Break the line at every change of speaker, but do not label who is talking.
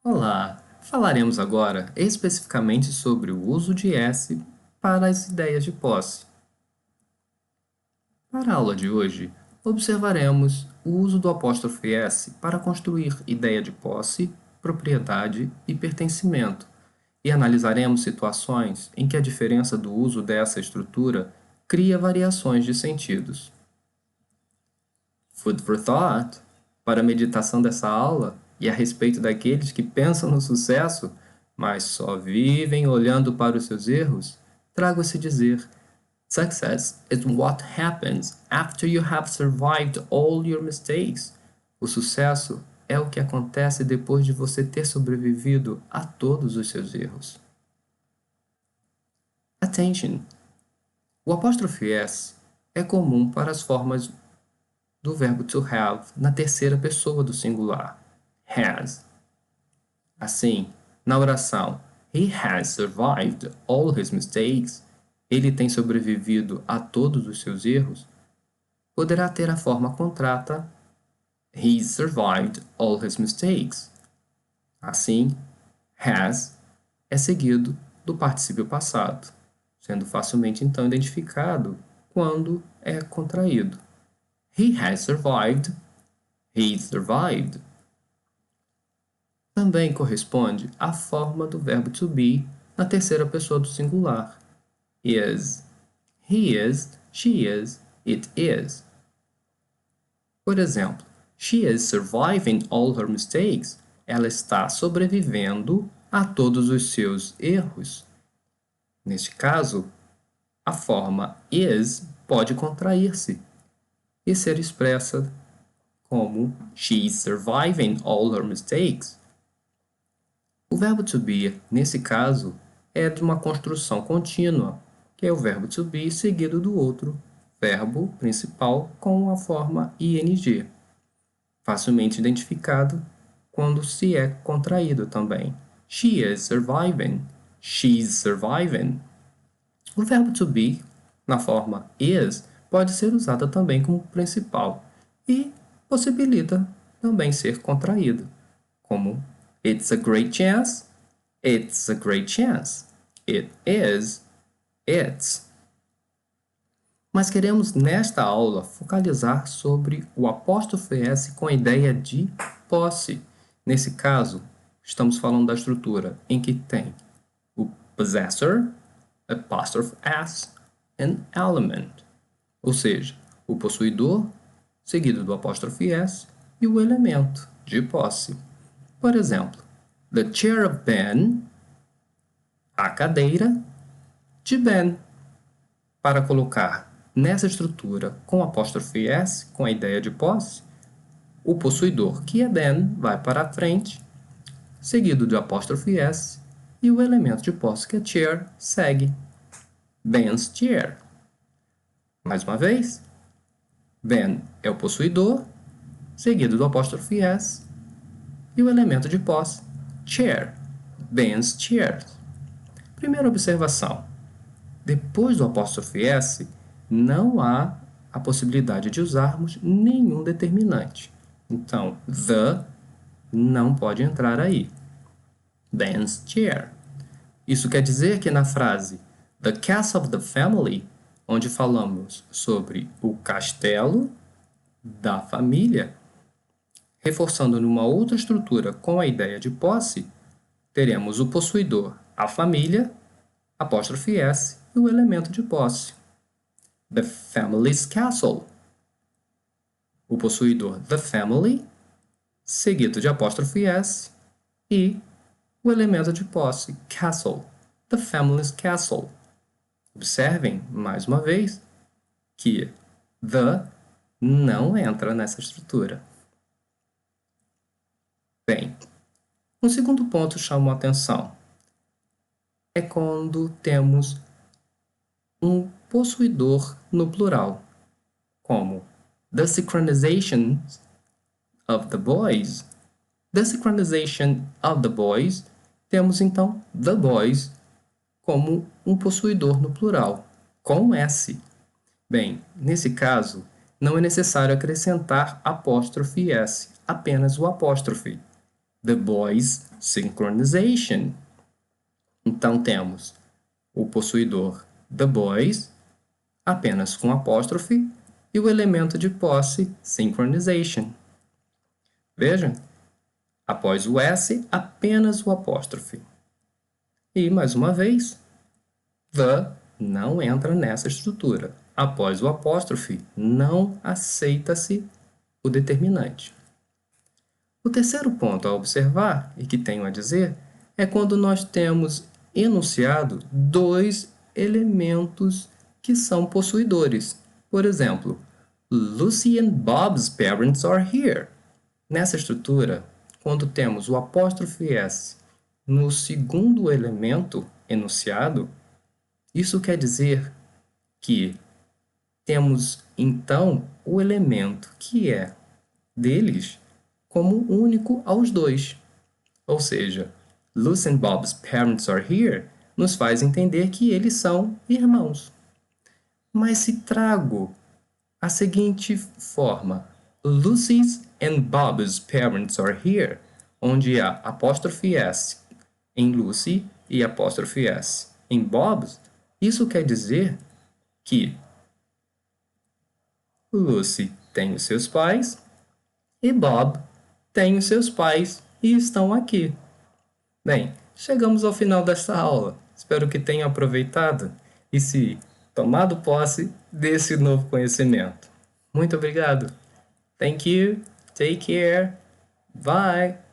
Olá! Falaremos agora especificamente sobre o uso de S para as ideias de posse. Para a aula de hoje, observaremos o uso do apóstrofo S para construir ideia de posse, propriedade e pertencimento, e analisaremos situações em que a diferença do uso dessa estrutura cria variações de sentidos. Food for thought, para a meditação dessa aula e a respeito daqueles que pensam no sucesso, mas só vivem olhando para os seus erros, trago-se dizer: Success is what happens after you have survived all your mistakes. O sucesso é o que acontece depois de você ter sobrevivido a todos os seus erros. Attention! O apóstrofe S é comum para as formas do verbo to have na terceira pessoa do singular, has. Assim, na oração He has survived all his mistakes, ele tem sobrevivido a todos os seus erros, poderá ter a forma contrata He survived all his mistakes. Assim, has é seguido do particípio passado, sendo facilmente então identificado quando é contraído. He has survived. He survived. Também corresponde à forma do verbo to be na terceira pessoa do singular. Is. He is, she is, it is. Por exemplo, she is surviving all her mistakes. Ela está sobrevivendo a todos os seus erros. Neste caso, a forma is pode contrair-se e ser expressa como she's surviving all her mistakes. O verbo to be, nesse caso, é de uma construção contínua, que é o verbo to be seguido do outro verbo principal com a forma ing, facilmente identificado quando se é contraído também. She is surviving. She's surviving. O verbo to be, na forma is, pode ser usado também como principal e possibilita também ser contraído, como It's a great chance. It's a great chance. It is. It's. Mas queremos nesta aula focalizar sobre o apóstrofo S com a ideia de posse. Nesse caso, estamos falando da estrutura em que tem o possessor, apóstrofo S, and element. Ou seja, o possuidor, seguido do apóstrofo S, e o elemento de posse. Por exemplo, the chair of Ben, a cadeira de Ben. Para colocar nessa estrutura com apóstrofe S, com a ideia de posse, o possuidor, que é Ben, vai para a frente, seguido de apóstrofe S, e o elemento de posse, que é chair, segue. Ben's chair. Mais uma vez, Ben é o possuidor, seguido do apóstrofe S, e o elemento de posse, chair. Ben's chair. Primeira observação. Depois do apóstrofe S, não há a possibilidade de usarmos nenhum determinante. Então, the não pode entrar aí. Ben's chair. Isso quer dizer que na frase The castle of the family, onde falamos sobre o castelo da família, reforçando numa outra estrutura com a ideia de posse, teremos o possuidor, a família, apóstrofe S e o elemento de posse. The family's castle. O possuidor, the family, seguido de apóstrofe S e o elemento de posse, castle. The family's castle. Observem, mais uma vez, que the não entra nessa estrutura. Bem, um segundo ponto chama a atenção. É quando temos um possuidor no plural, como the synchronization of the boys. The synchronization of the boys, temos então the boys como um possuidor no plural, com S. Bem, nesse caso, não é necessário acrescentar apóstrofe S, apenas o apóstrofe. The boys' synchronization. Então temos o possuidor the boys, apenas com apóstrofe, e o elemento de posse synchronization. Vejam, após o S, apenas o apóstrofe. E, mais uma vez, the não entra nessa estrutura. Após o apóstrofe, não aceita-se o determinante. O terceiro ponto a observar, e que tenho a dizer, é quando nós temos enunciado dois elementos que são possuidores. Por exemplo, Lucy and Bob's parents are here. Nessa estrutura, quando temos o apóstrofe S no segundo elemento enunciado, isso quer dizer que temos, então, o elemento que é deles como único aos dois. Ou seja, Lucy and Bob's parents are here nos faz entender que eles são irmãos. Mas se trago a seguinte forma, Lucy's and Bob's parents are here, onde há apóstrofe S em Lucy e apóstrofe S em Bob's, isso quer dizer que Lucy tem os seus pais e Bob tem os seus pais e estão aqui. Bem, chegamos ao final desta aula. Espero que tenham aproveitado e se tomado posse desse novo conhecimento. Muito obrigado. Thank you. Take care. Bye.